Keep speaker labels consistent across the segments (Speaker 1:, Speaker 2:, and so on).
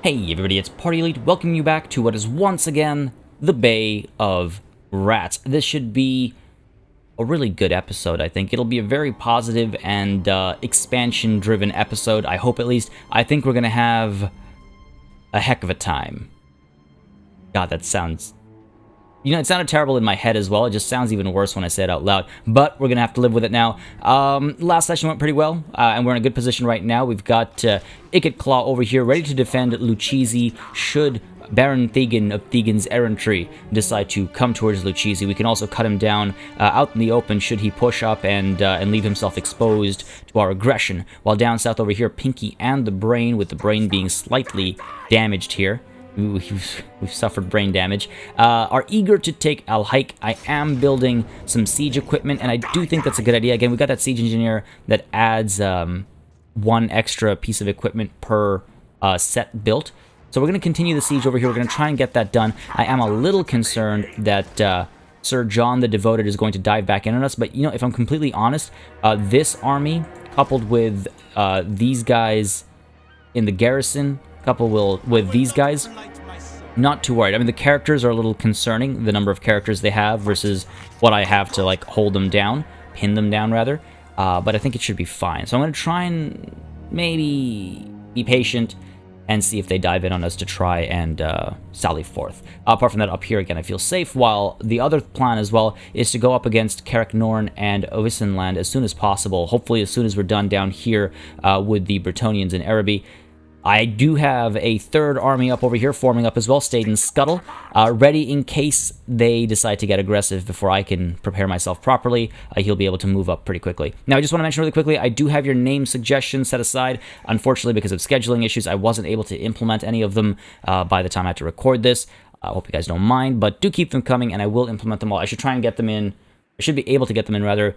Speaker 1: Hey everybody, it's Party Elite, welcoming you back to what is once again the Bay of Rats. This should be a really good episode, I think. It'll be a very positive and expansion-driven episode, I hope at least. I think we're going to have a heck of a time. God, that sounds... You know, it sounded terrible in my head as well. It just sounds even worse when I say it out loud. But we're going to have to live with it now. Last session went pretty well, and we're in a good position right now. We've got Ikit Claw over here ready to defend Lucchese should Baron Thaegan of Thaegan's Errantry decide to come towards Lucchese. We can also cut him down out in the open should he push up and leave himself exposed to our aggression. While down south over here, Pinky and the Brain, with the Brain being slightly damaged here. We've suffered brain damage, are eager to take AL-HAIKK. I am building some siege equipment, and I do think that's a good idea. Again, we've got that siege engineer that adds one extra piece of equipment per set built. So we're going to continue the siege over here. We're going to try and get that done. I am a little concerned that Sir John the Devoted is going to dive back in on us, but, you know, if I'm completely honest, this army, coupled with these guys in the garrison, coupled with these guys, not too worried. I mean, the characters are a little concerning, the number of characters they have versus what I have to, like, hold them down, pin them down, rather. But I think it should be fine. So I'm going to try and maybe be patient and see if they dive in on us to try and sally forth. Apart from that, up here, again, I feel safe, while the other plan as well is to go up against Carrick Norn and Ovisenland as soon as possible, hopefully as soon as we're done down here with the Bretonnians in Araby. I do have a third army up over here forming up as well, Staden Scuttle, ready in case they decide to get aggressive before I can prepare myself properly. He'll be able to move up pretty quickly. Now, I just want to mention really quickly, I do have your name suggestions set aside. Unfortunately, because of scheduling issues, I wasn't able to implement any of them by the time I had to record this. I hope you guys don't mind, but do keep them coming, and I will implement them all. I should try and get them in. I should be able to get them in, rather,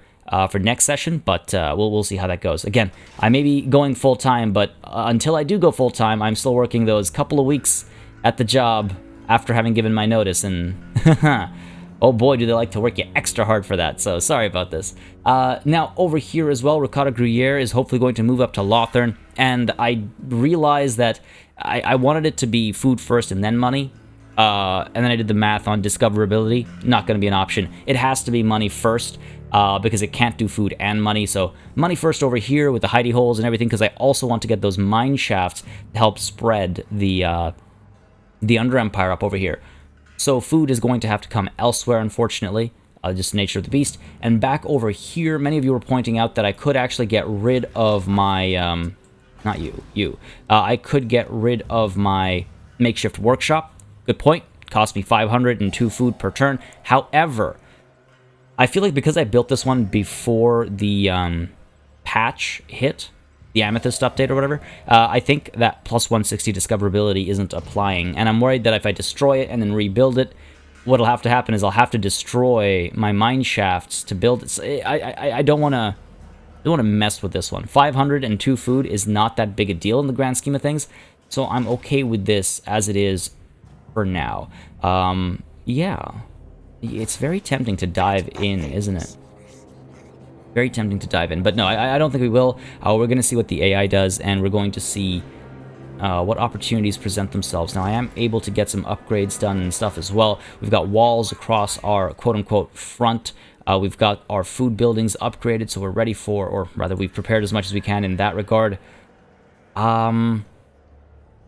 Speaker 1: for next session, but we'll see how that goes. Again, I may be going full-time, but until I do go full-time, I'm still working those couple of weeks at the job after having given my notice, and oh boy, do they like to work you extra hard for that, so sorry about this. Now, over here as well, Ricotta Gruyere is hopefully going to move up to Lothern, and I realized that I wanted it to be food first and then money. And then I did the math on discoverability. Not going to be an option. It has to be money first, because it can't do food and money. So money first over here with the hidey holes and everything, because I also want to get those mine shafts to help spread the Under Empire up over here. So food is going to have to come elsewhere, unfortunately. Just the nature of the beast. And back over here, many of you were pointing out that I could actually get rid of my... not you. I could get rid of my makeshift workshop. Good point. Cost me 502 food per turn. However, I feel like because I built this one before the patch hit, the Amethyst update or whatever, I think that plus 160 discoverability isn't applying. And I'm worried that if I destroy it and then rebuild it, what'll have to happen is I'll have to destroy my mine shafts to build it. I don't want to mess with this one. 502 food is not that big a deal in the grand scheme of things, so I'm okay with this as it is for now. Yeah. It's very tempting to dive in, isn't it? Very tempting to dive in. But no, I don't think we will. We're going to see what the AI does, and we're going to see what opportunities present themselves. Now, I am able to get some upgrades done and stuff as well. We've got walls across our quote-unquote front. We've got our food buildings upgraded, so we're ready for, or rather, we've prepared as much as we can in that regard.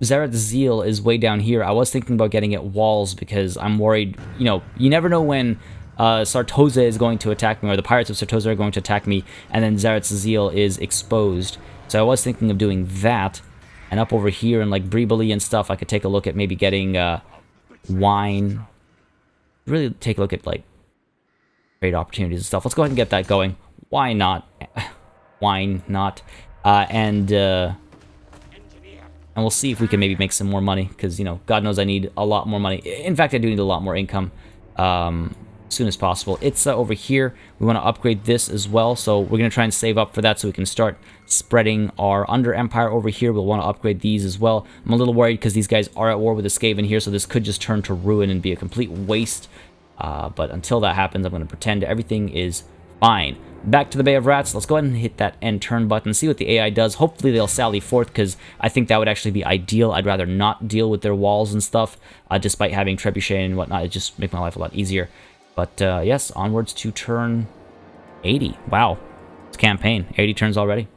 Speaker 1: Zaret's Zeal is way down here. I was thinking about getting it walls because I'm worried, you know, you never know when Sartosa is going to attack me, or the Pirates of Sartosa are going to attack me, and then Zaret's Zeal is exposed. So I was thinking of doing that, and up over here in like Briboli and stuff, I could take a look at maybe getting wine. Really take a look at like trade opportunities and stuff. Let's go ahead and get that going. Why not? Why not? And we'll see if we can maybe make some more money, because, you know, God knows I need a lot more money. In fact, I do need a lot more income as soon as possible. It's over here. We want to upgrade this as well, so we're going to try and save up for that so we can start spreading our Under Empire over here. We'll want to upgrade these as well. I'm a little worried because these guys are at war with the Skaven here, so this could just turn to ruin and be a complete waste. But until that happens, I'm going to pretend everything is Fine. Back to the Bay of Rats. Let's go ahead and hit that end turn button, see what the AI does. Hopefully they'll sally forth, because I think that would actually be ideal. I'd rather not deal with their walls and stuff, despite having Trebuchet and whatnot. It just make my life a lot easier. But yes, onwards to turn 80. Wow. It's campaign. 80 turns already.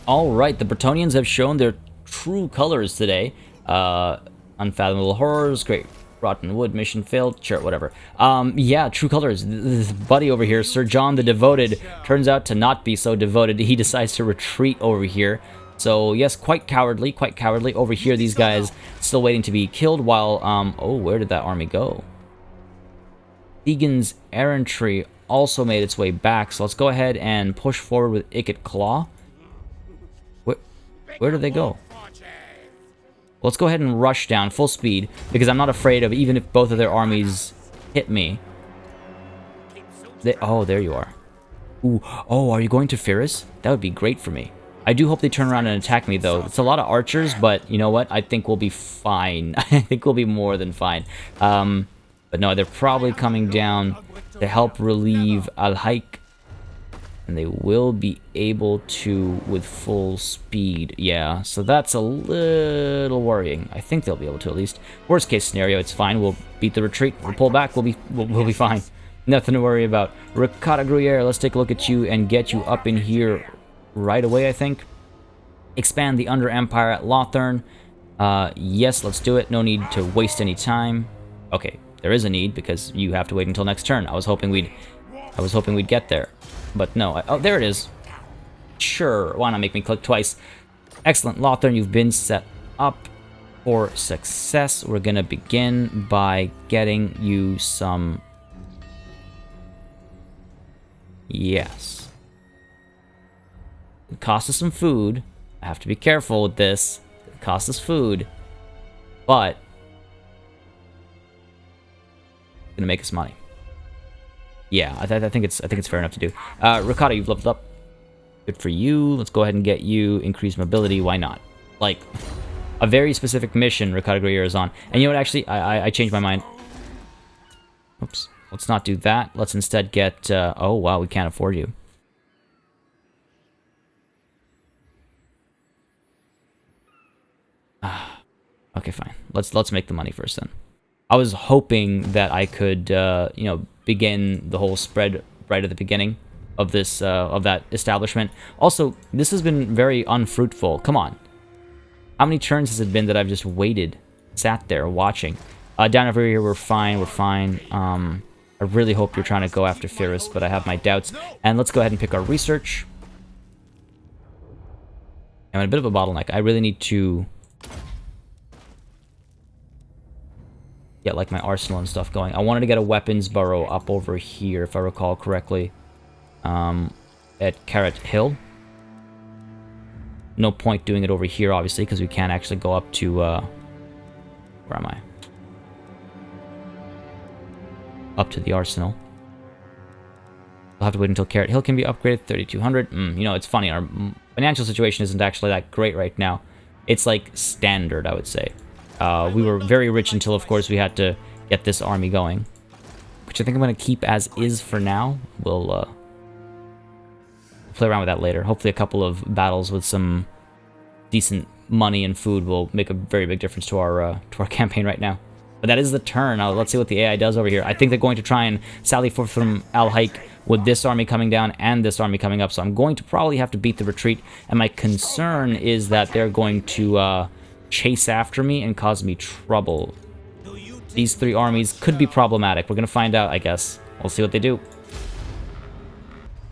Speaker 1: Alright, the Bretonnians have shown their true colors today. Unfathomable Horrors, Great Rotten Wood, mission failed, sure, whatever. Yeah, true colors. This buddy over here, Sir John the Devoted, turns out to not be so devoted. He decides to retreat over here. So, yes, quite cowardly, Over here, these guys still waiting to be killed while, oh, where did that army go? Thaegan's errantry also made its way back, so let's go ahead and push forward with Ikit Claw. Where did they go? Let's go ahead and rush down full speed, because I'm not afraid of, even if both of their armies hit me. Oh, there you are. Ooh, oh, are you going to Ferris? That would be great for me. I do hope they turn around and attack me, though. It's a lot of archers, but you know what? I think we'll be fine. I think we'll be more than fine. But no, they're probably coming down to help relieve AL-HAIKK. And they will be able to with full speed. Yeah, so that's a little worrying. I think they'll be able to, at least. Worst case scenario, it's fine. We'll beat the retreat. We'll pull back. We'll be fine. Nothing to worry about. Ricotta Gruyere, let's take a look at you and get you up in here right away, I think. Expand the Under Empire at Lothern. Yes, let's do it. No need to waste any time. Okay, there is a need, because you have to wait until next turn. I was hoping we'd get there. But no, oh, there it is. Sure, why not make me click twice? Excellent, Lothern, you've been set up for success. We're gonna begin by getting you some... Yes. It costs us some food. I have to be careful with this. It costs us food. But... it's gonna make us money. Yeah, I think it's fair enough to do. Ricotta, you've leveled up. Good for you. Let's go ahead and get you increased mobility. Why not? Like, a very specific mission Ricotta Gruyere is on. And you know what, actually, I changed my mind. Oops. Let's not do that. Let's instead get, oh, wow, we can't afford you. Okay, fine. Let's make the money first, then. I was hoping that I could, you know, begin the whole spread right at the beginning of this, of that establishment. Also, this has been very unfruitful. Come on. How many turns has it been that I've just waited, sat there, watching? Down over here, we're fine. I really hope you're trying to go after Ferris, but I have my doubts. And let's go ahead and pick our research. I'm in a bit of a bottleneck. I really need to... get like my arsenal and stuff going. I wanted to get a weapons burrow up over here, if I recall correctly, at Carrot Hill. No point doing it over here, obviously, because we can't actually go up to, where am I? Up to the arsenal. I'll have to wait until Carrot Hill can be upgraded, 3,200. You know, it's funny, our financial situation isn't actually that great right now. It's like standard, I would say. We were very rich until, of course, we had to get this army going. Which I think I'm going to keep as is for now. We'll play around with that later. Hopefully a couple of battles with some decent money and food will make a very big difference to our campaign right now. But that is the turn. Now, let's see what the AI does over here. I think they're going to try and sally forth from AL-HAIKK with this army coming down and this army coming up. So I'm going to probably have to beat the retreat. And my concern is that they're going to chase after me and cause me trouble. These three armies could be problematic. We're going to find out, I guess. We'll see what they do.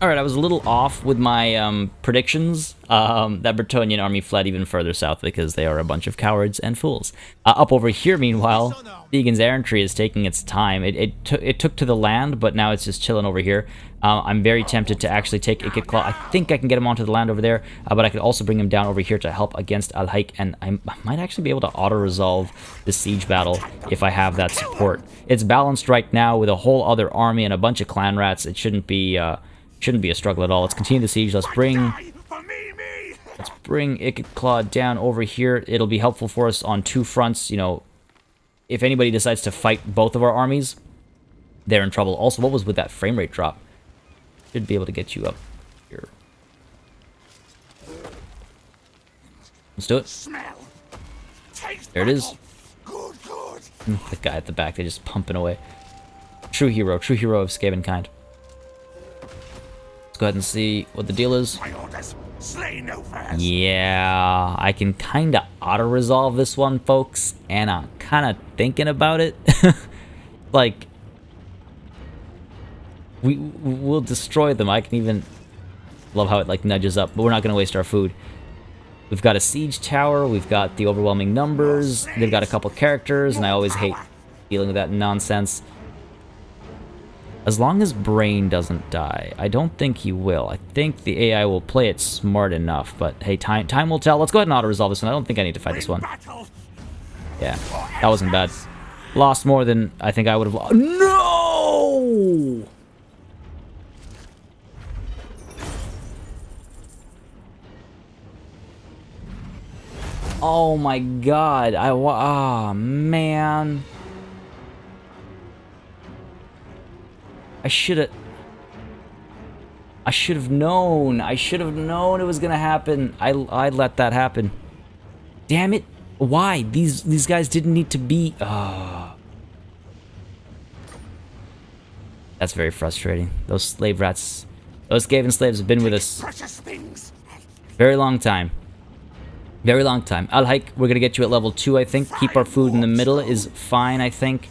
Speaker 1: Alright, I was a little off with my predictions. That Bretonnian army fled even further south because they are a bunch of cowards and fools. Up over here, meanwhile, Thaegan's errantry is taking its time. It took to the land, but now it's just chilling over here. I'm very tempted to actually take Ikit Claw. I think I can get him onto the land over there, but I could also bring him down over here to help against AL-HAIKK, and I might actually be able to auto-resolve the siege battle if I have that support. It's balanced right now with a whole other army and a bunch of clan rats. It shouldn't be a struggle at all. Let's continue the siege. Let's bring Ikit Claw down over here. It'll be helpful for us on two fronts. You know, if anybody decides to fight both of our armies, they're in trouble. Also, what was with that frame rate drop? Should be able to get you up here. Let's do it. There it is. The guy at the back, they're just pumping away. True hero of Skaven kind. Let's go ahead and see what the deal is. Yeah, I can kind of auto-resolve this one, folks, and I'm kind of thinking about it. Like, we'll destroy them. I can even love how it like nudges up, but we're not going to waste our food. We've got a siege tower, we've got the overwhelming numbers, they've got a couple characters, and I always hate dealing with that nonsense. As long as Brain doesn't die, I don't think he will. I think the AI will play it smart enough, but hey, time will tell. Let's go ahead and auto-resolve this one. I don't think I need to fight this one. Yeah, that wasn't bad. Lost more than I think I would have lost. No! Oh my god, oh man. I should have known. I should have known it was gonna happen. I let that happen. Damn it. Why? These guys didn't need to be That's very frustrating. Those slave rats, those Skaven slaves have been with us very long time. Very long time. AL-HAIKK, we're gonna get you at level 2, I think. Keep our food in the middle is fine, I think.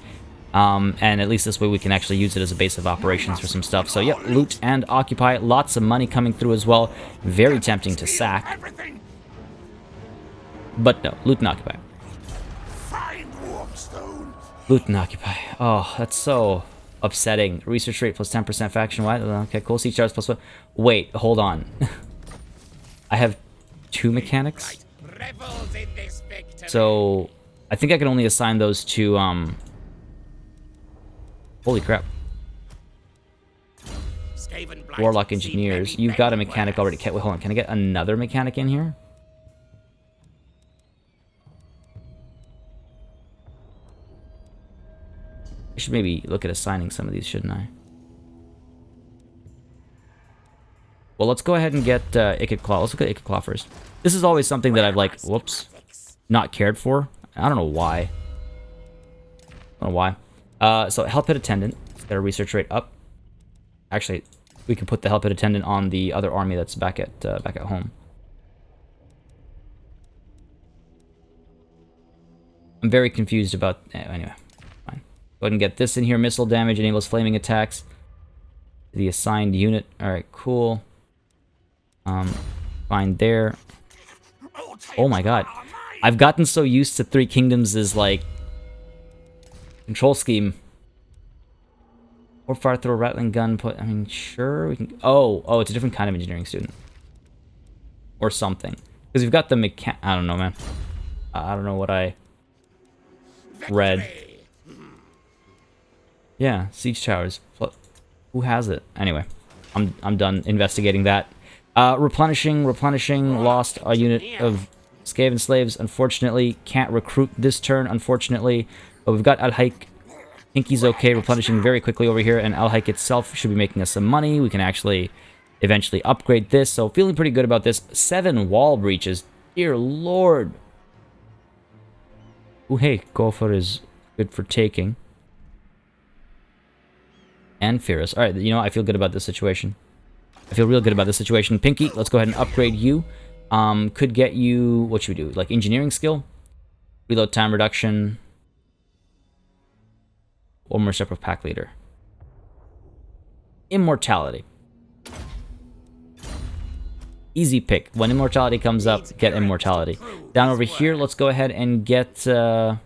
Speaker 1: And at least this way we can actually use it as a base of operations for some stuff. So, yep, loot and occupy. Lots of money coming through as well. Very tempting to sack. But no, loot and occupy. Loot and occupy. Oh, that's so upsetting. Research rate plus 10% faction-wide. Okay, cool. Siege charge plus 1. Wait, hold on. I have 2 mechanics? So, I think I can only assign those to, holy crap. Warlock engineers. You've got a mechanic already. Wait, hold on. Can I get another mechanic in here? I should maybe look at assigning some of these, shouldn't I? Well, let's go ahead and get Ikit Claw. Let's look at Ikit Claw first. This is always something that I've, like, whoops, not cared for. I don't know why. I don't know why. So, Hell Pit Attendant. Let's get our research rate up. Actually, we can put the Hell Pit Attendant on the other army that's back at home. I'm very confused about... Anyway, fine. Go ahead and get this in here. Missile damage enables flaming attacks. The assigned unit. Alright, cool. Fine there. Oh my god. I've gotten so used to Three Kingdoms' like control scheme. Or fire throw rattling gun put I mean sure we can oh it's a different kind of engineering student. Or something. Because we've got the I don't know, man. I don't know what I read. Yeah, siege towers. Who has it? Anyway, I'm done investigating that. Replenishing, lost a unit of Skaven slaves, unfortunately. Can't recruit this turn, unfortunately. But we've got AL-HAIKK. Pinky's okay, replenishing very quickly over here, and AL-HAIKK itself should be making us some money. We can actually eventually upgrade this, so feeling pretty good about this. 7 wall breaches. Dear lord. Ooh, hey, Gopher is good for taking. And Fierce. Alright, you know, I feel good about this situation. I feel real good about this situation. Pinky, let's go ahead and upgrade you. Could get you... What should we do? Like engineering skill? Reload time reduction. One more step of pack leader. Immortality. Easy pick. When immortality comes up, get immortality. Down over here, let's go ahead and get... go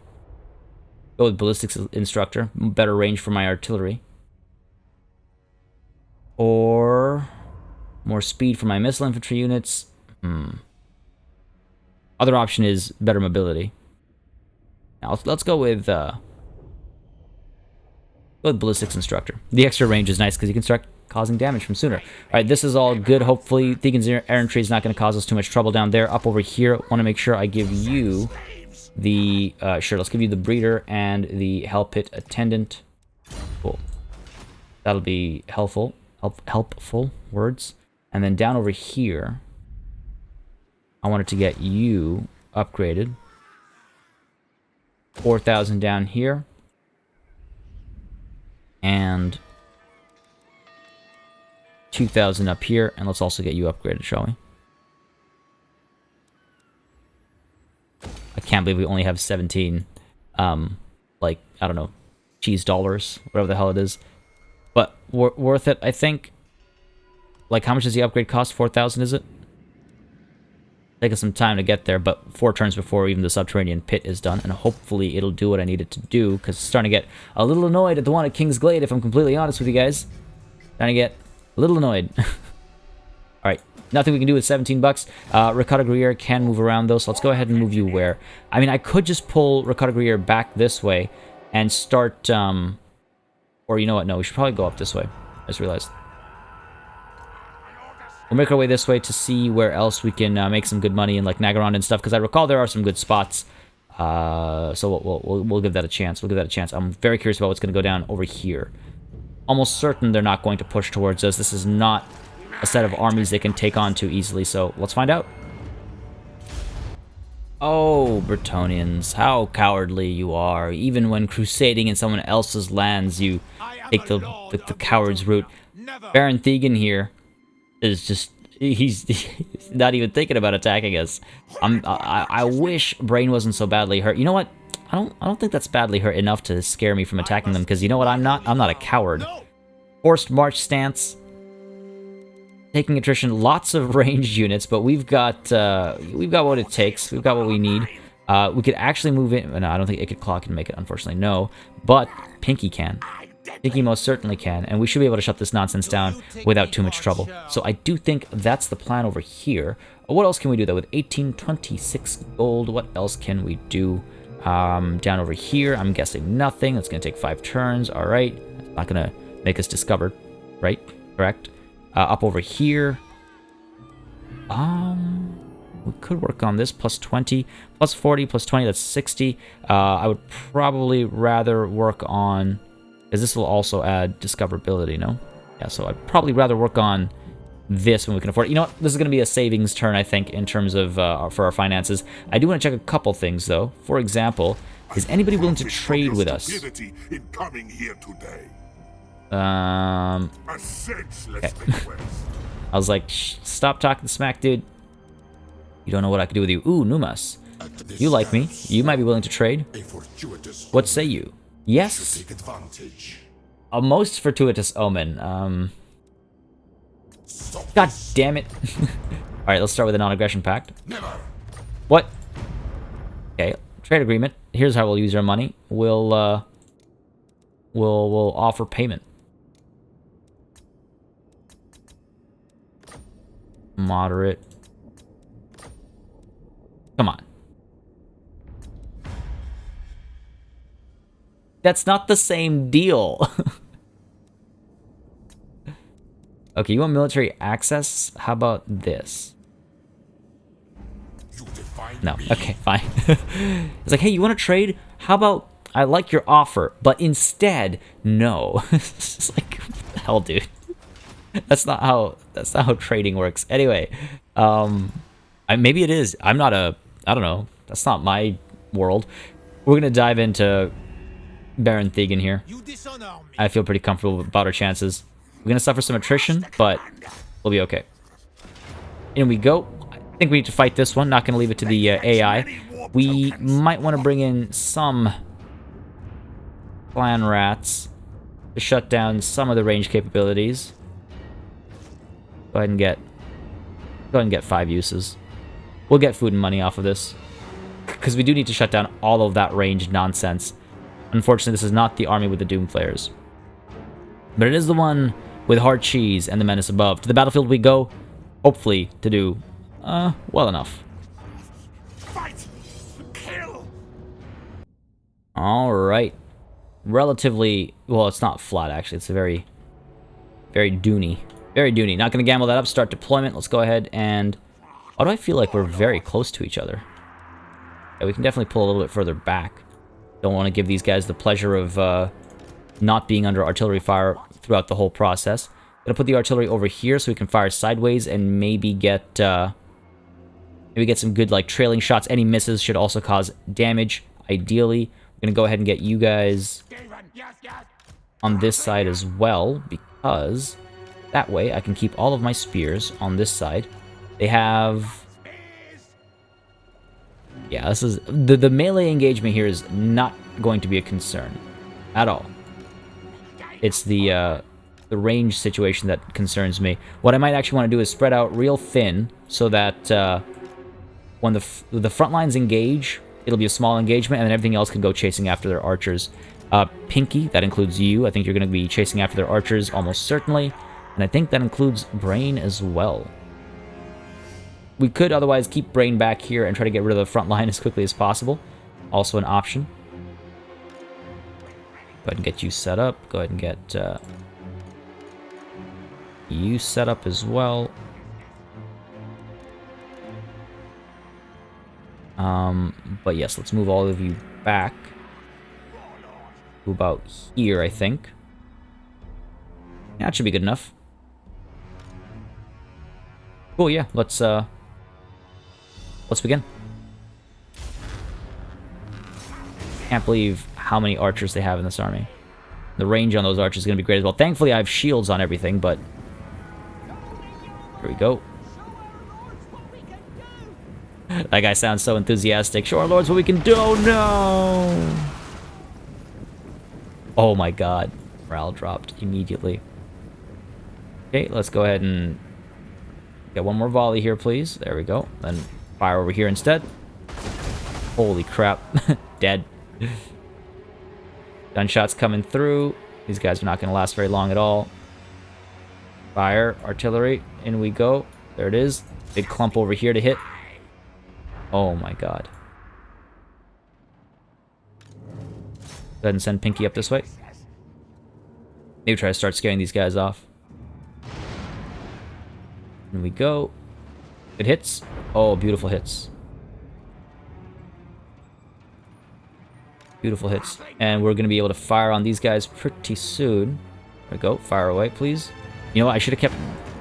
Speaker 1: with ballistics instructor. Better range for my artillery. Or more speed for my missile infantry units. Other option is better mobility. Now let's go with ballistics instructor. The extra range is nice because you can start causing damage from sooner. All right, this is all good. Hopefully, Thaegan's errantry is not going to cause us too much trouble down there. Up over here, want to make sure I give you the sure. Let's give you the breeder and the Hell Pit Attendant. Cool. That'll be helpful. Helpful words. And then down over here, I wanted to get you upgraded. 4,000 down here. And 2,000 up here. And let's also get you upgraded, shall we? I can't believe we only have 17, like, I don't know, cheese dollars, whatever the hell it is. But worth it, I think. Like, how much does the upgrade cost? 4,000, is it? Taking some time to get there, but 4 turns before even the subterranean pit is done, and hopefully it'll do what I need it to do, because it's starting to get a little annoyed at the one at King's Glade, if I'm completely honest with you guys. Starting to get a little annoyed. Alright, nothing we can do with 17 bucks. Ricotta Gruyere can move around, though, so let's go ahead and move you where. I mean, I could just pull Ricotta Gruyere back this way and start, or you know what, no, we should probably go up this way. I just realized. We'll make our way this way to see where else we can make some good money in, like, Nagaron and stuff, because I recall there are some good spots. So we'll give that a chance. We'll give that a chance. I'm very curious about what's going to go down over here. Almost certain they're not going to push towards us. This is not a set of armies they can take on too easily, so let's find out. Oh, Bretonnians, how cowardly you are. Even when crusading in someone else's lands, you take the coward's route. Baron Thaegan here is just, he's not even thinking about attacking us. I wish Brain wasn't so badly hurt. You know what? I don't think that's badly hurt enough to scare me from attacking them, because you know what? I'm not a coward. Forced march stance. Taking attrition, lots of ranged units, but we've got what it takes. We've got what we need. We could actually move in. No, I don't think Ikit Claw can make it, unfortunately. No, but Pinky can. Pinky most certainly can, and we should be able to shut this nonsense down without too much trouble. So I do think that's the plan over here. What else can we do, though? With 1826 gold, what else can we do? Down over here, I'm guessing nothing. That's going to take 5 turns. All right. It's not going to make us discovered, right? Correct. Up over here. We could work on this. Plus 20, plus 40, plus 20, that's 60. I would probably rather work on, because this will also add discoverability, no? Yeah, so I'd probably rather work on this when we can afford it. You know what? This is going to be a savings turn, I think, in terms of for our finances. I do want to check a couple things, though. For example, is anybody willing to trade with us?
Speaker 2: In coming here today.
Speaker 1: Okay. I was like, stop talking smack, dude. You don't know what I could do with you. Ooh, Numas. You like me. You might be willing to trade. What say you? Yes. A most fortuitous omen. God damn it. Alright, let's start with a non-aggression pact. What? Okay, trade agreement. Here's how we'll use our money. We'll offer payment. Moderate. Come on. That's not the same deal. Okay, you want military access? How about this? No. Okay, fine. It's like, hey, you want to trade? How about I like your offer, but instead, no. It's just like, what the hell, dude? That's not how trading works. Anyway, maybe it is. I don't know. That's not my world. We're gonna dive into Baron Thaegan here. I feel pretty comfortable about our chances. We're gonna suffer some attrition, but we'll be okay. In we go. I think we need to fight this one. Not gonna leave it to the AI. We might want to bring in some clan rats to shut down some of the range capabilities. Go ahead and get 5 uses. We'll get food and money off of this, because we do need to shut down all of that ranged nonsense. Unfortunately, this is not the army with the Doomflares, but it is the one with hard cheese and the menace above. To the battlefield we go, hopefully to do well enough.
Speaker 2: Fight! Kill!
Speaker 1: All right, relatively well. It's not flat actually. It's a very duny. Very Dooney. Not going to gamble that up. Start deployment. Let's go ahead and... Why do I feel like we're very close to each other? Yeah, we can definitely pull a little bit further back. Don't want to give these guys the pleasure of not being under artillery fire throughout the whole process. Gonna put the artillery over here so we can fire sideways and maybe get some good like trailing shots. Any misses should also cause damage. Ideally, we're gonna go ahead and get you guys on this side as well, because that way I can keep all of my spears on this side. They have... Yeah, this is... The melee engagement here is not going to be a concern at all. It's the range situation that concerns me. What I might actually want to do is spread out real thin so that when the front lines engage, it'll be a small engagement, and then everything else can go chasing after their archers. Pinky, that includes you. I think you're going to be chasing after their archers almost certainly. And I think that includes Brain as well. We could otherwise keep Brain back here and try to get rid of the front line as quickly as possible. Also an option. Go ahead and get you set up. Go ahead and get you set up as well. But yes, let's move all of you back to about here, I think. Yeah, that should be good enough. Cool, yeah, let's begin. Can't believe how many archers they have in this army. The range on those archers is going to be great as well. Thankfully, I have shields on everything, but... Here we go. That guy sounds so enthusiastic. Show our lords what we can do. Oh, no! Oh, my God. Morale dropped immediately. Okay, let's go ahead and get one more volley here, please. There we go. Then fire over here instead. Holy crap. Dead. Gunshots coming through. These guys are not going to last very long at all. Fire. Artillery. In we go. There it is. Big clump over here to hit. Oh my god. Go ahead and send Pinky up this way. Maybe try to start scaring these guys off. In we go. Good hits. Oh, beautiful hits. Beautiful hits. And we're going to be able to fire on these guys pretty soon. There we go. Fire away, please. You know what? I should have kept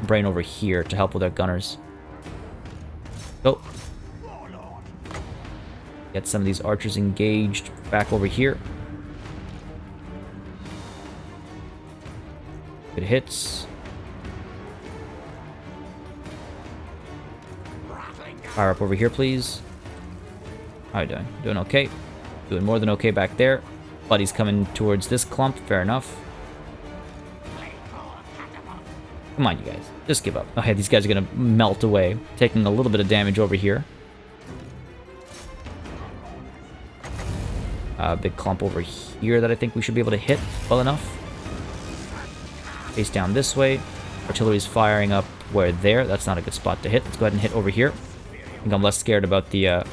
Speaker 1: Brain over here to help with our gunners. Go. Get some of these archers engaged back over here. Good hits. Fire up over here, please. How are you doing? Doing okay. Doing more than okay back there. Buddy's coming towards this clump. Fair enough. Come on, you guys. Just give up. Okay, these guys are going to melt away. Taking a little bit of damage over here. Big clump over here that I think we should be able to hit well enough. Face down this way. Artillery's firing up where there. That's not a good spot to hit. Let's go ahead and hit over here. I think I'm less scared about the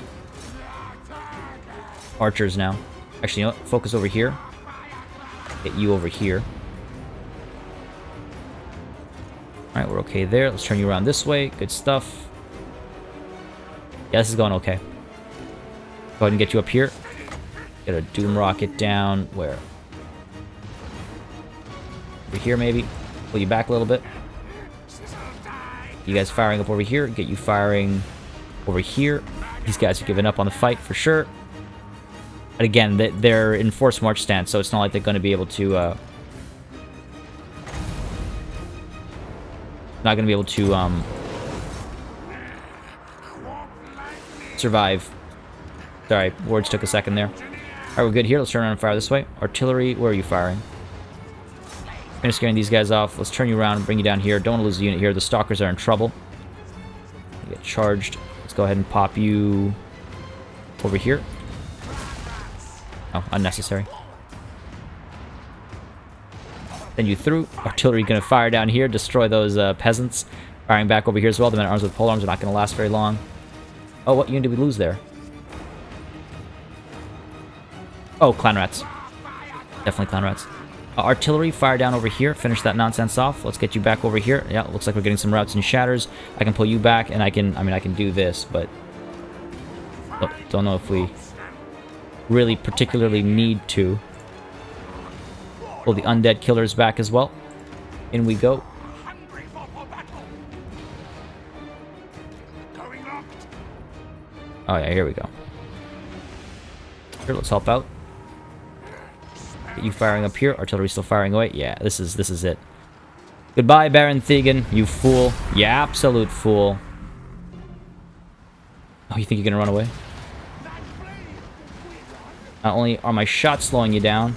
Speaker 1: archers now. Actually, you know what? Focus over here. Get you over here. Alright, we're okay there. Let's turn you around this way. Good stuff. Yeah, this is going okay. Go ahead and get you up here. Get a Doom Rocket down. Where? Over here, maybe. Pull you back a little bit. You guys firing up over here. Get you firing over here. These guys are giving up on the fight for sure. And again, they're in forced march stance, so it's not like they're going to be able to... not going to be able to survive. Sorry, words took a second there. Alright, we're good here. Let's turn around and fire this way. Artillery, where are you firing? Finish scaring these guys off. Let's turn you around and bring you down here. Don't want to lose the unit here. The stalkers are in trouble. You get charged. Let's go ahead and pop you over here. Oh, unnecessary. Then you through. Artillery going to fire down here. Destroy those peasants. Firing back over here as well. The men at arms with polearms are not going to last very long. Oh, what unit did we lose there? Oh, clan rats. Definitely clan rats. Artillery, fire down over here. Finish that nonsense off. Let's get you back over here. Yeah, looks like we're getting some routes and shatters. I can pull you back, and I can do this, but... don't know if we really particularly need to. Pull the undead killers back as well. In we go.
Speaker 2: Hungry for battle. Going locked.
Speaker 1: Oh yeah, here we go. Here, let's help out. Get you firing up here. Artillery still firing away. Yeah, this is it. Goodbye, Baron Thaegan, you fool. You absolute fool. Oh, you think you're gonna run away? Not only are my shots slowing you down,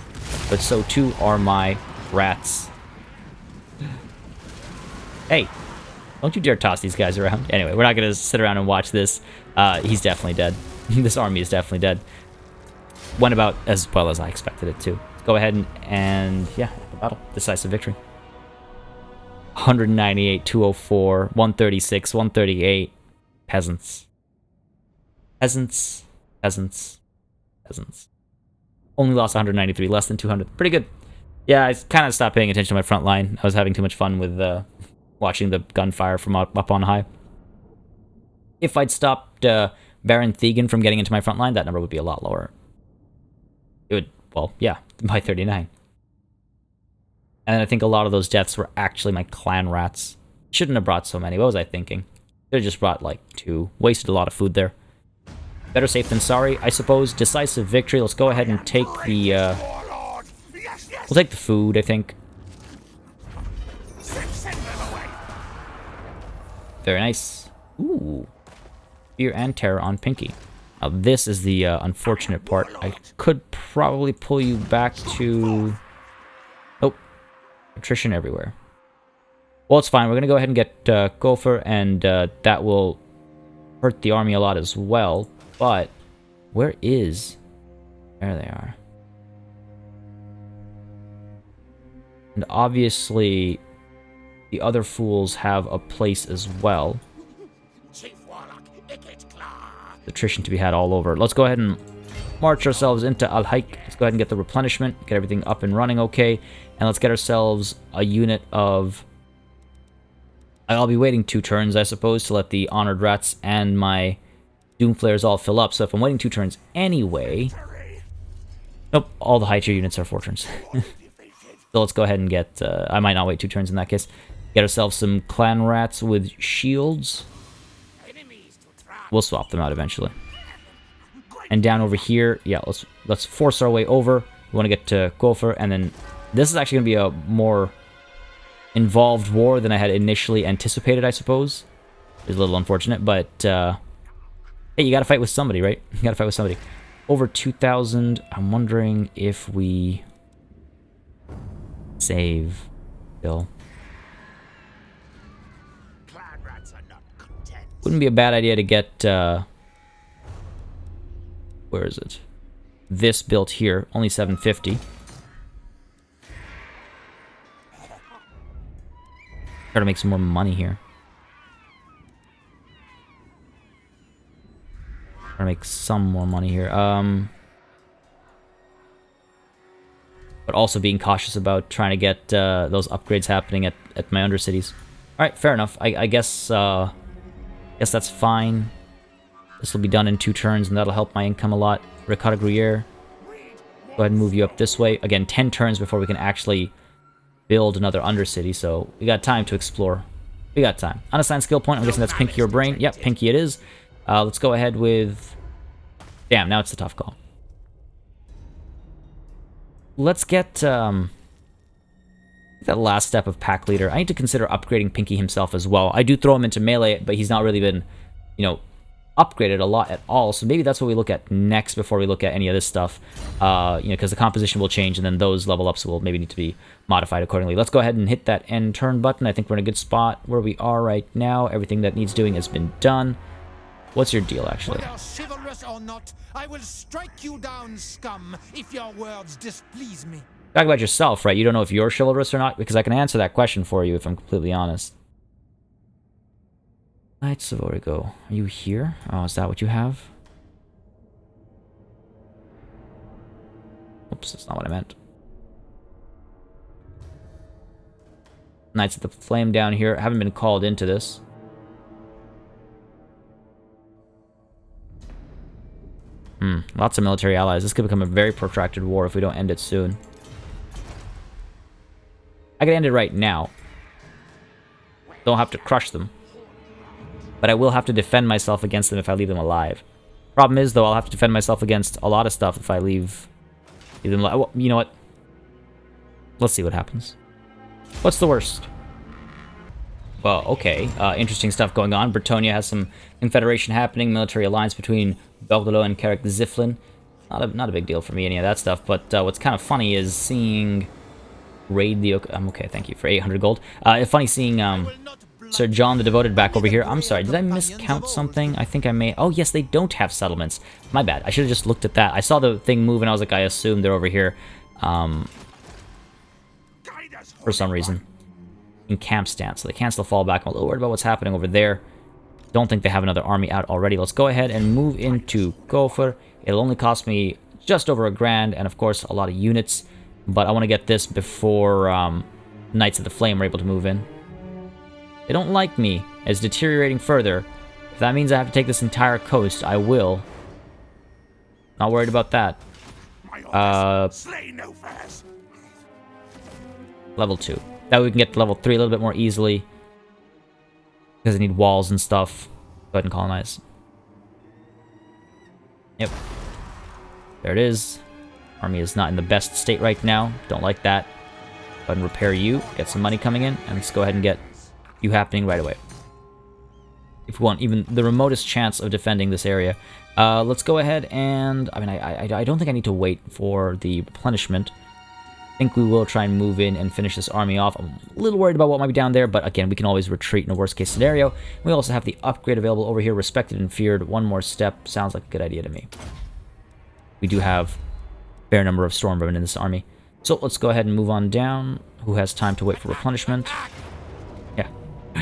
Speaker 1: but so too are my rats. Hey, don't you dare toss these guys around. Anyway, we're not gonna sit around and watch this. He's definitely dead. This army is definitely dead. Went about as well as I expected it to. Let's go ahead and yeah, the battle. Decisive victory. 198, 204, 136, 138. Peasants. Peasants. Peasants. Peasants. Only lost 193, less than 200. Pretty good. Yeah, I kind of stopped paying attention to my front line. I was having too much fun with watching the gunfire from up on high. If I'd stopped Baron Thaegan from getting into my front line, that number would be a lot lower. It would, well, yeah, by 39. And I think a lot of those deaths were actually my clan rats. Shouldn't have brought so many. What was I thinking? Should have just brought like 2. Wasted a lot of food there. Better safe than sorry, I suppose. Decisive victory. Let's go ahead and take the, we'll take the food, I think. Very nice. Ooh. Fear and terror on Pinky. Now this is the unfortunate part. I could probably pull you back to... Oh. Attrition everywhere. Well, it's fine. We're going to go ahead and get Gopher, and that will hurt the army a lot as well. But where is... There they are. And obviously, the other fools have a place as well.
Speaker 2: Chief Warlock, Ikit Claw.
Speaker 1: Attrition to be had all over. Let's go ahead and march ourselves into AL-HAIKK. Let's go ahead and get the replenishment, get everything up and running okay, and let's get ourselves a unit of... I'll be waiting 2 turns, I suppose, to let the Honored Rats and my Doomflares all fill up. So if I'm waiting 2 turns anyway... Nope, all the high tier units are 4 turns. So let's go ahead and get... I might not wait 2 turns in that case. Get ourselves some clan rats with shields. We'll swap them out eventually. And down over here, yeah, let's force our way over. We want to get to Gopher, and then this is actually going to be a more involved war than I had initially anticipated, I suppose. It's a little unfortunate, but hey, you got to fight with somebody, right? You got to fight with somebody. Over 2,000. I'm wondering if we save Bill. Wouldn't be a bad idea to get where is it? This built here, only 750. Try to make some more money here. Try to make some more money here. But also being cautious about trying to get those upgrades happening at my Undercities. Alright, fair enough. I guess that's fine. This will be done in 2 turns, and that'll help my income a lot. Ricotta Gruyere. Go ahead and move you up this way. Again, 10 turns before we can actually build another Undercity, so we got time to explore. We got time. Unassigned skill point, I'm guessing that's Pinky or Brain. Yep, Pinky it is. Let's go ahead with... Damn, now it's a tough call. Let's get that last step of Pack Leader. I need to consider upgrading Pinky himself as well. I do throw him into melee, but he's not really been, you know, upgraded a lot at all. So maybe that's what we look at next before we look at any of this stuff. You know, because the composition will change, and then those level ups will maybe need to be modified accordingly. Let's go ahead and hit that end turn button. I think we're in a good spot where we are right now. Everything that needs doing has been done. What's your deal, actually?
Speaker 3: Whether chivalrous or not, I will strike you down, scum, if your words displease me.
Speaker 1: Talk about yourself, right? You don't know if you're chivalrous or not, because I can answer that question for you if I'm completely honest. Knights of Origo. Are you here? Oh, is that what you have? Oops, that's not what I meant. Knights of the Flame down here. Haven't been called into this. Lots of military allies. This could become a very protracted war if we don't end it soon. I could end it right now. Don't have to crush them. But I will have to defend myself against them if I leave them alive. Problem is, though, I'll have to defend myself against a lot of stuff if I leave them alive. Well, you know what? Let's see what happens. What's the worst? Well, okay. Interesting stuff going on. Bretonia has some confederation happening. Military alliance between Belgalo and Carrick Ziflin. Not a big deal for me, any of that stuff. But what's kind of funny is seeing raid the... I'm okay, thank you for 800 gold. Funny seeing Sir John the Devoted back over here. I'm sorry, did I miscount something? I think I may... Oh, yes, they don't have settlements. My bad. I should have just looked at that. I saw the thing move, and I was like, I assume they're over here. For some reason. In camp stance, so they can still fall back. I'm a little worried about what's happening over there. Don't think they have another army out already. Let's go ahead and move into Gopher. It'll only cost me just over $1,000, and of course a lot of units. But I want to get this before Knights of the Flame are able to move in. They don't like me. It's deteriorating further. If that means I have to take this entire coast, I will. Not worried about that. Level 2. That way we can get to level 3 a little bit more easily. Because I need walls and stuff. Go ahead and colonize. Yep. There it is. Army is not in the best state right now. Don't like that. Go ahead and repair you. Get some money coming in. And let's go ahead and get you happening right away. If we want even the remotest chance of defending this area. Let's go ahead and... I mean, I don't think I need to wait for the replenishment. I think we will try and move in and finish this army off. I'm a little worried about what might be down there, but again, we can always retreat in a worst-case scenario. We also have the upgrade available over here, Respected and Feared. One more step. Sounds like a good idea to me. We do have a fair number of Stormvermin in this army. So let's go ahead and move on down. Who has time to wait for replenishment? Yeah,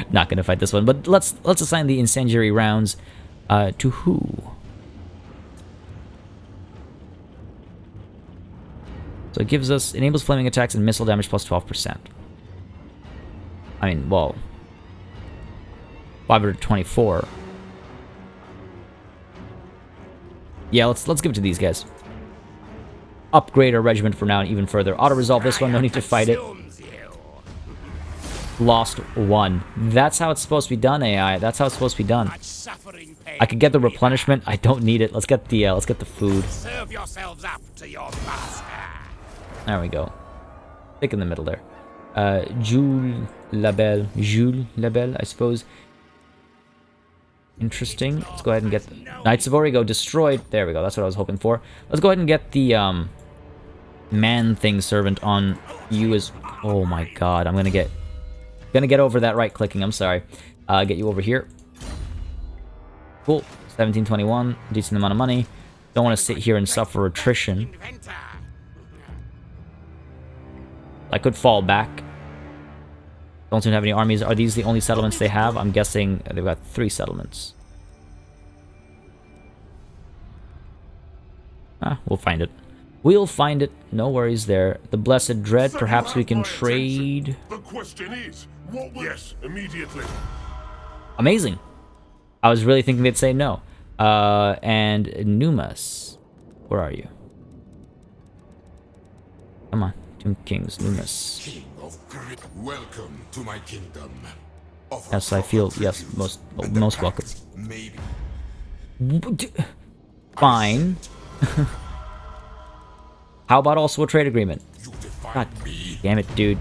Speaker 1: not going to fight this one, but let's assign the incendiary rounds to who? So it gives us, enables flaming attacks and missile damage plus 12%. I mean, well, 524. Yeah, let's give it to these guys. Upgrade our regiment for now and even further. Auto-resolve this one, no need to fight it. Lost 1. That's how it's supposed to be done, AI. That's how it's supposed to be done. I could get the replenishment. I don't need it. Let's get the food.
Speaker 2: Serve yourselves up to your master.
Speaker 1: There we go. Thick in the middle there. Jules Labelle, I suppose. Interesting. Let's go ahead and get the Knights of Origo destroyed. There we go. That's what I was hoping for. Let's go ahead and get the man thing servant on you as... Oh my god. I'm gonna get over that right clicking. I'm sorry. Get you over here. Cool. 1721. Decent amount of money. Don't want to sit here and suffer attrition. I could fall back. Don't seem to have any armies. Are these the only settlements they have? I'm guessing they've got 3 settlements. We'll find it. We'll find it. No worries there. The Blessed Dread. Perhaps we can trade.
Speaker 2: The question is, yes, immediately.
Speaker 1: Amazing. I was really thinking they'd say no. And Numas. Where are you? Come on. Tomb Kings, Numas.
Speaker 2: King of Great, welcome to my kingdom.
Speaker 1: Yes, I feel, yes, most welcome.
Speaker 2: Maybe.
Speaker 1: Fine. How about also a trade agreement? God damn it, dude.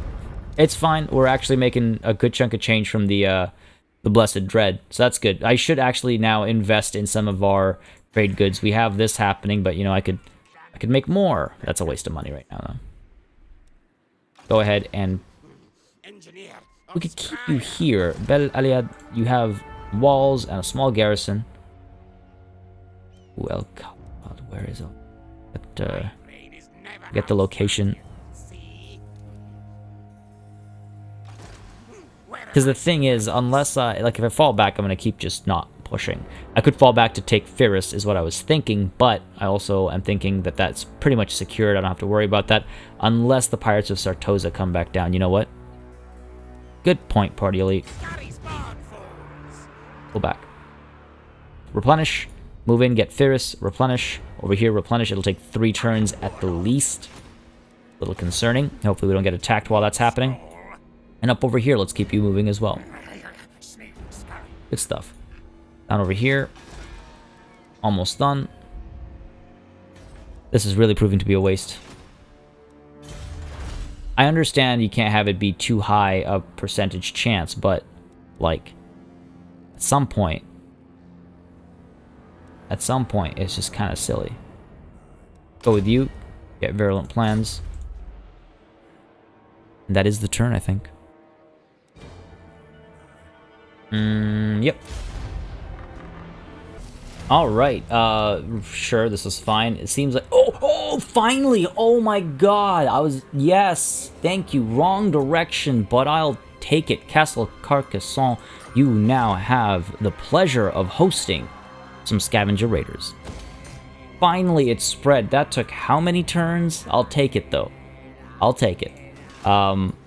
Speaker 1: It's fine. We're actually making a good chunk of change from the Blessed Dread, so that's good. I should actually now invest in some of our trade goods. We have this happening, but you know, I could make more. That's a waste of money right now, though. Go ahead and we could keep you here. Bel Aliad, you have walls and a small garrison. Welcome. Where is it? Get the location. Because the thing is, unless like if I fall back, I'm gonna keep just not pushing. I could fall back to take Firis, is what I was thinking, but I also am thinking that that's pretty much secured. I don't have to worry about that, unless the Pirates of Sartosa come back down. You know what? Good point, Party Elite. Go back. Replenish. Move in, get Firis. Replenish. Over here, replenish. It'll take 3 turns at the least. A little concerning. Hopefully we don't get attacked while that's happening. And up over here, let's keep you moving as well. Good stuff. Down over here. Almost done. This is really proving to be a waste. I understand you can't have it be too high a percentage chance, but, like, at some point, it's just kind of silly. Go with you. Get virulent plans. And that is the turn, I think. Yep. Alright, sure, this is fine. It seems like... Oh, finally! Oh my god! Yes! Thank you. Wrong direction, but I'll take it. Castle Carcassonne, you now have the pleasure of hosting some scavenger raiders. Finally, it's spread. That took how many turns? I'll take it, though. I'll take it.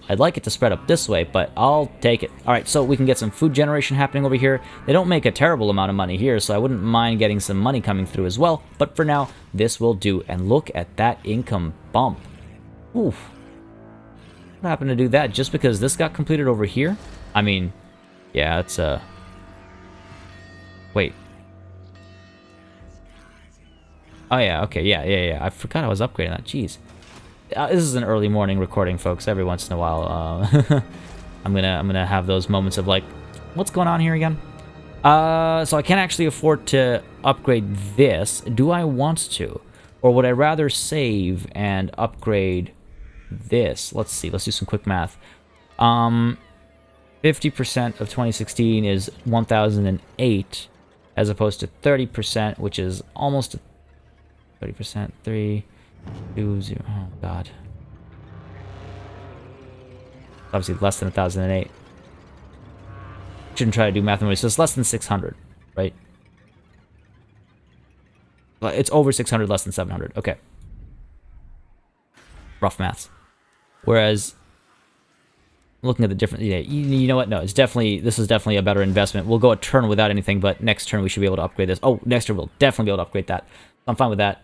Speaker 1: I'd like it to spread up this way, but I'll take it. Alright, so we can get some food generation happening over here. They don't make a terrible amount of money here, so I wouldn't mind getting some money coming through as well. But for now, this will do. And look at that income bump. Oof. What happened to do that? Just because this got completed over here? I mean, yeah, it's Wait. Oh yeah, okay, yeah. I forgot I was upgrading that. Jeez. This is an early morning recording, folks. Every once in a while, I'm gonna have those moments of like, what's going on here again? So I can't actually afford to upgrade this. Do I want to, or would I rather save and upgrade this? Let's see. Let's do some quick math. 50% of 2016 is 1,008, as opposed to 30%, which is almost 30%. 3, 2, 0. Oh god. Obviously less than 1,008. Shouldn't try to do mathematics. So it's less than 600, right? It's over 600, less than 700. Okay. Rough maths. Whereas, looking at the different, yeah, you know what? No, this is definitely a better investment. We'll go a turn without anything, but next turn we should be able to upgrade this. Oh, next turn we'll definitely be able to upgrade that. I'm fine with that.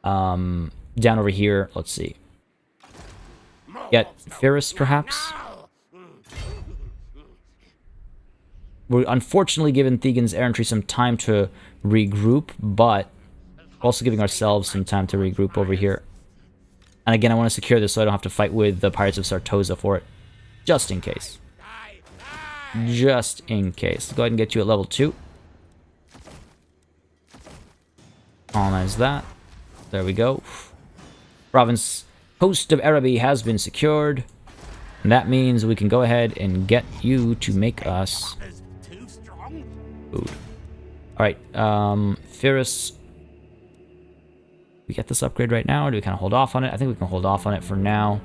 Speaker 1: Down over here, let's see. Get Ferris, perhaps? We're unfortunately giving Thaegan's errantry some time to regroup, but also giving ourselves some time to regroup over here. And again, I want to secure this so I don't have to fight with the Pirates of Sartosa for it. Just in case. Just in case. Go ahead and get you at level 2. Colonize that. There we go. Province Coast of Araby has been secured. And that means we can go ahead and get you to make us food. Alright, Ferris. We get this upgrade right now, or do we kind of hold off on it? I think we can hold off on it for now.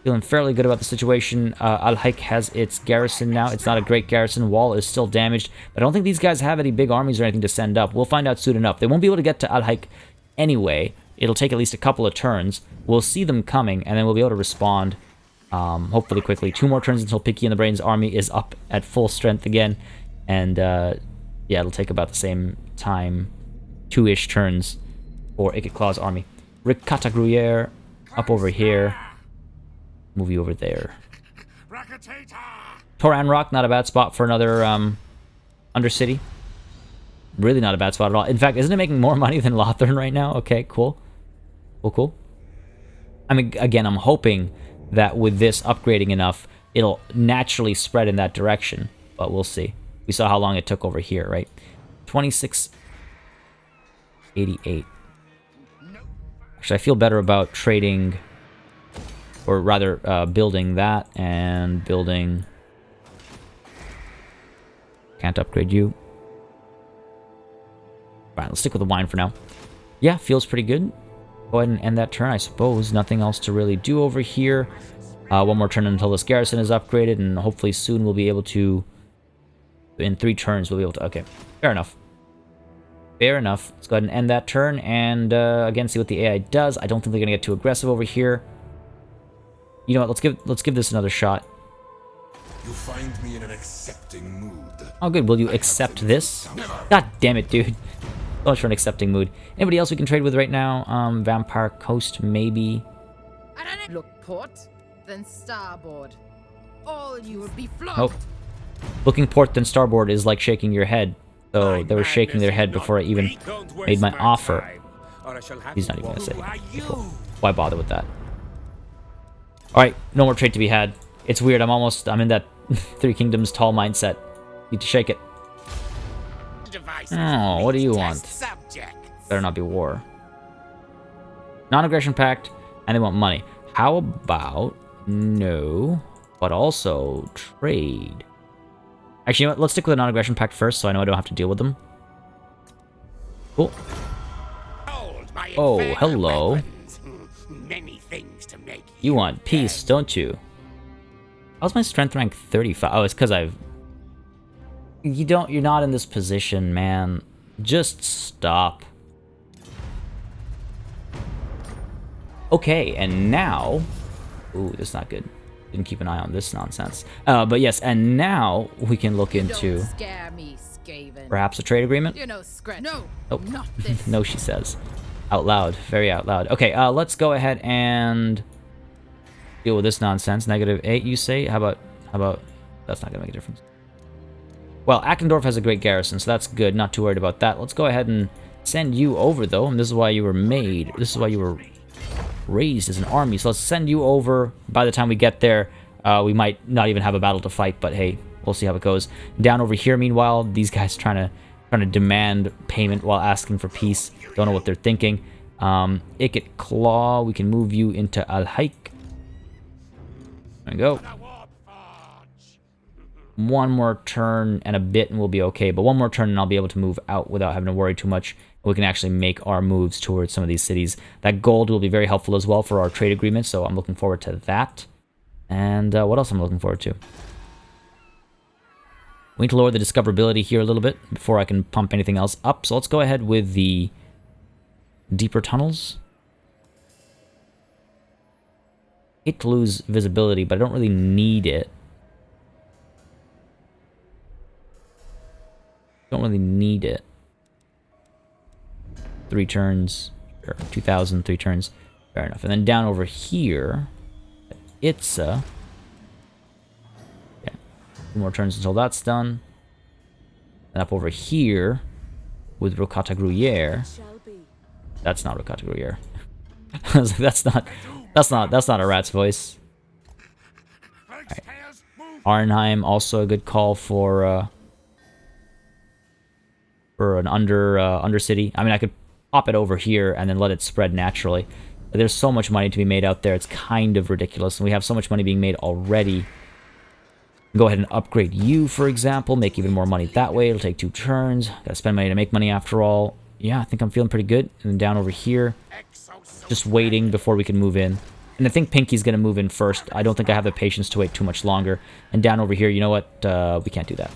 Speaker 1: Feeling fairly good about the situation. AL-HAIKK has its garrison now. It's not a great garrison. Wall is still damaged. But I don't think these guys have any big armies or anything to send up. We'll find out soon enough. They won't be able to get to AL-HAIKK anyway. It'll take at least a couple of turns. We'll see them coming, and then we'll be able to respond, hopefully quickly. 2 more turns until Picky and the Brain's army is up at full strength again. And, yeah, it'll take about the same time. 2-ish turns for Ikit Claw's army. Ricotta Gruyere up over here. Move you over there. Toran Rock, not a bad spot for another Undercity. Really not a bad spot at all. In fact, isn't it making more money than Lothern right now? Okay, cool. Cool. I mean, again, I'm hoping that with this upgrading enough, it'll naturally spread in that direction. But we'll see. We saw how long it took over here, right? 2688. Actually, I feel better about trading, or rather building that and building... Can't upgrade you. Fine, let's stick with the wine for now. Yeah, feels pretty good. Go ahead and end that turn, I suppose. Nothing else to really do over here. One more turn until this garrison is upgraded, and hopefully soon we'll be able to... In 3 turns, we'll be able to... Okay, fair enough. Fair enough. Let's go ahead and end that turn, and again, see what the AI does. I don't think they're going to get too aggressive over here. You know what, let's give this another shot.
Speaker 2: You find me in an accepting mood.
Speaker 1: Oh good, will you accept this? God damn it, dude. So much for an accepting mood. Anybody else we can trade with right now? Vampire Coast, maybe.
Speaker 4: Look port, then starboard. All you will be flogged.
Speaker 1: Oh. Looking port then starboard is like shaking your head. So they were shaking their head before I even made my offer. He's not even gonna say. Why bother with that? Alright, no more trade to be had. It's weird, I'm in that Three Kingdoms tall mindset. Need to shake it. Oh, what do you want? Better not be war. Non-aggression pact, and they want money. How about no, but also trade? Actually, you know what? Let's stick with the non-aggression pact first, so I know I don't have to deal with them. Cool. Oh, hello. You want peace, don't you? How's my strength rank 35? Oh, it's because I've... You're not in this position, man. Just stop. Okay, and now... Ooh, that's not good. Didn't keep an eye on this nonsense. But yes, and now we can look into...
Speaker 4: Don't scare me, Skaven.
Speaker 1: Perhaps a trade agreement?
Speaker 4: You know, Scratch. No,
Speaker 1: oh.
Speaker 4: not this.
Speaker 1: No, she says. Out loud. Very out loud. Okay, let's go ahead and... deal with this nonsense. -8, you say? How about... That's not gonna make a difference. Well, Ackendorf has a great garrison, so that's good. Not too worried about that. Let's go ahead and send you over, though. And this is why you were made. This is why you were raised as an army. So let's send you over. By the time we get there, we might not even have a battle to fight, but hey, we'll see how it goes. Down over here, meanwhile, these guys trying to demand payment while asking for peace. Don't know what they're thinking. Ikit Claw, we can move you into AL-HAIKK. There we go. One more turn and a bit and we'll be okay, but one more turn and I'll be able to move out without having to worry too much. We can actually make our moves towards some of these cities. That gold will be very helpful as well for our trade agreement, so I'm looking forward to that. And what else am I looking forward to? We need to lower the discoverability here a little bit before I can pump anything else up, so let's go ahead with the deeper tunnels. Hate to lose visibility, but I don't really need it. Don't really need it. 3 turns. Sure, 2,000, 3 turns. Fair enough. And then down over here, Itza. Yeah, 2 more turns until that's done. And up over here with Rocata Gruyere. That's not Rocata Gruyere. I was like, that's not a rat's voice. Right. Arnheim, also a good call for an undercity. I mean, I could pop it over here and then let it spread naturally. But there's so much money to be made out there, it's kind of ridiculous. And we have so much money being made already. Go ahead and upgrade you, for example. Make even more money that way. It'll take 2 turns. Gotta spend money to make money after all. Yeah, I think I'm feeling pretty good. And then down over here, just waiting before we can move in. And I think Pinky's gonna move in first. I don't think I have the patience to wait too much longer. And down over here, you know what? We can't do that.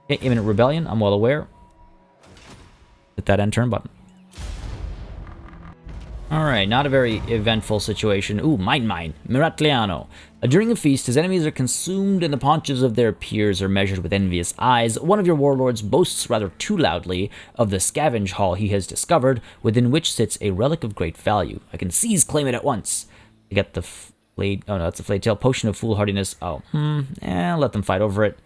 Speaker 1: Okay, imminent rebellion, I'm well aware. Hit that end turn button. Alright, not a very eventful situation. Ooh, mine. Miratliano. During a feast, his enemies are consumed and the paunches of their peers are measured with envious eyes. One of your warlords boasts rather too loudly of the scavenge hall he has discovered, within which sits a relic of great value. I can claim it at once. You get the flayed... Oh no, that's a flayed tail. Potion of foolhardiness. Oh, let them fight over it.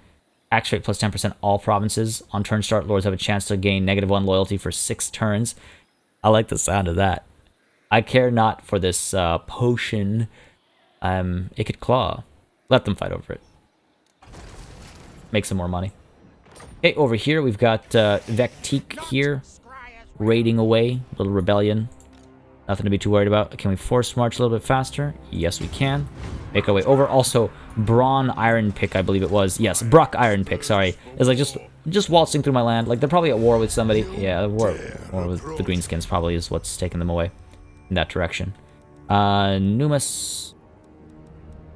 Speaker 1: Axe rate plus 10% all provinces. On turn start, lords have a chance to gain -1 loyalty for 6 turns. I like the sound of that. I care not for this potion. Ikit Claw. Let them fight over it. Make some more money. Okay, over here we've got Vectique here. Raiding away. Little rebellion. Nothing to be too worried about. Can we force march a little bit faster? Yes, we can. Make our way over. Also, Braun Iron Pick, I believe it was. Yes, Bruck Iron Pick, sorry. It's like just waltzing through my land. Like, they're probably at war with somebody. Yeah, war with the Greenskins probably is what's taking them away in that direction. Numas...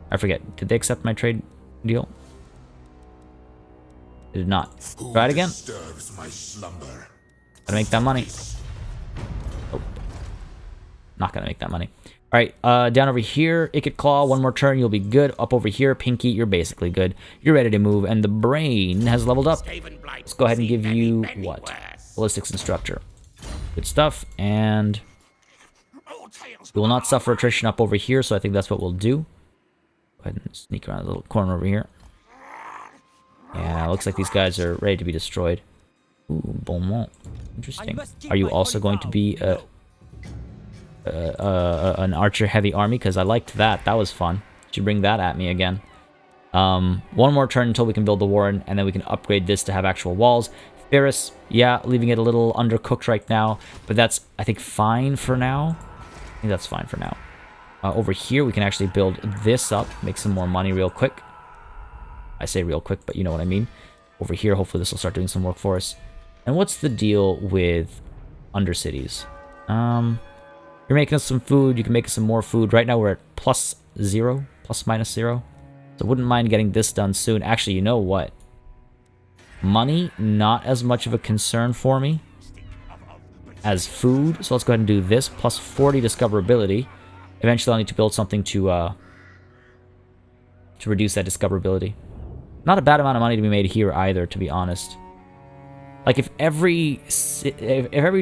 Speaker 1: I forget. Did they accept my trade deal? They did not. Try it again. Gotta make that money. Oh. Not gonna make that money. Alright, down over here, Ikit Claw, 1 more turn, you'll be good. Up over here, Pinky, you're basically good. You're ready to move, and the brain has leveled up. Let's go ahead and give you, what? Ballistics Instructor. Good stuff, and... we will not suffer attrition up over here, so I think that's what we'll do. Go ahead and sneak around the little corner over here. Yeah, looks like these guys are ready to be destroyed. Ooh, Beaumont. Interesting. Are you also going to be an archer-heavy army? Because I liked that. That was fun. Should bring that at me again. One more turn until we can build the warren, and then we can upgrade this to have actual walls. Ferris, yeah, leaving it a little undercooked right now, but that's, I think, fine for now. I think that's fine for now. Over here, we can actually build this up, make some more money real quick. I say real quick, but you know what I mean. Over here, hopefully this will start doing some work for us. And what's the deal with Undercities? You're making us some food. You can make us some more food. Right now we're at +0, ±0. So wouldn't mind getting this done soon. Actually, you know what? Money, not as much of a concern for me as food. So let's go ahead and do this. +40 discoverability. Eventually I'll need to build something to reduce that discoverability. Not a bad amount of money to be made here either, to be honest. Like if every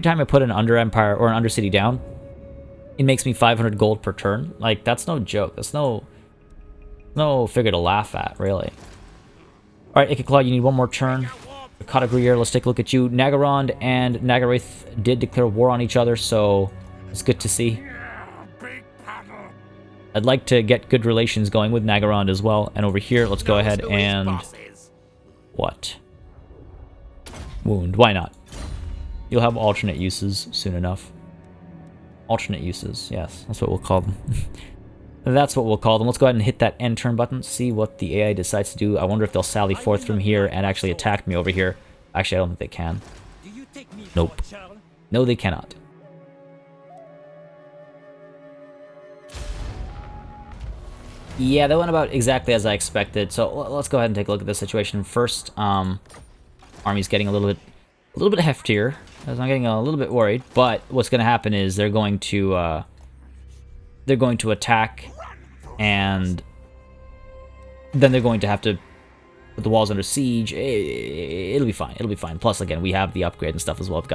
Speaker 1: time I put an Under Empire or an Under City down, it makes me 500 gold per turn. Like that's no joke. That's no figure to laugh at, really. All right, Ikit Claw, you need one more turn. Katagrier, let's take a look at you. Nagarond and Nagarath did declare war on each other, so it's good to see. I'd like to get good relations going with Nagarond as well. And over here, let's go ahead and... What? Wound. Why not? You'll have alternate uses soon enough. Alternate uses, yes. That's what we'll call them. That's what we'll call them. Let's go ahead and hit that end turn button. See what the AI decides to do. I wonder if they'll sally forth from here and actually attack me over here. Actually, I don't think they can. Nope. No, they cannot. Yeah, that went about exactly as I expected. So let's go ahead and take a look at this situation first. Army's getting a little bit heftier, as I'm getting a little bit worried. But what's going to happen is they're going to attack, and then they're going to have to put the walls under siege. It'll be fine. It'll be fine. Plus, again, we have the upgrade and stuff as well.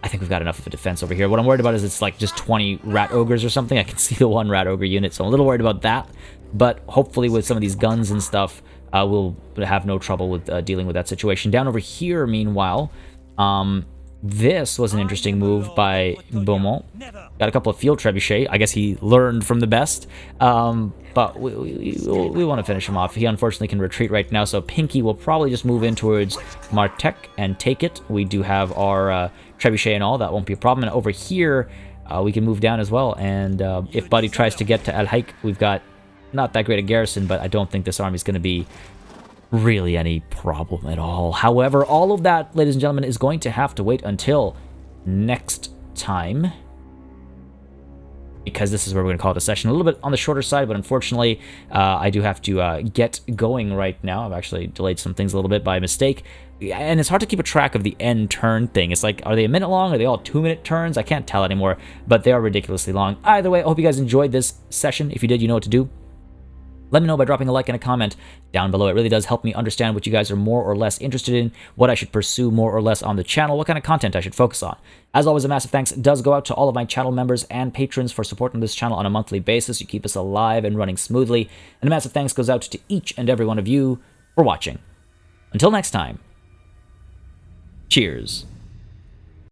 Speaker 1: I think we've got enough of a defense over here. What I'm worried about is it's like just 20 rat ogres or something. I can see the one rat ogre unit, so I'm a little worried about that. But hopefully with some of these guns and stuff, we'll have no trouble with dealing with that situation. Down over here, meanwhile, this was an interesting move by Beaumont. Got a couple of field trebuchet. I guess he learned from the best. But we want to finish him off. He unfortunately can retreat right now, so Pinky will probably just move in towards Martek and take it. We do have our trebuchet and all. That won't be a problem. And over here, we can move down as well. And if Buddy tries to get to AL-HAIKK, we've got not that great a garrison, but I don't think this army is going to be really any problem at all. However, all of that, ladies and gentlemen, is going to have to wait until next time, because this is where we're going to call it a session. A little bit on the shorter side, but unfortunately, I do have to get going right now. I've actually delayed some things a little bit by mistake, and it's hard to keep a track of the end turn thing. It's like, are they a minute long? Are they all 2-minute turns? I can't tell anymore, but they are ridiculously long. Either way, I hope you guys enjoyed this session. If you did, you know what to do. Let me know by dropping a like and a comment down below. It really does help me understand what you guys are more or less interested in, what I should pursue more or less on the channel, what kind of content I should focus on. As always, a massive thanks does go out to all of my channel members and patrons for supporting this channel on a monthly basis. You keep us alive and running smoothly. And a massive thanks goes out to each and every one of you for watching. Until next time, cheers.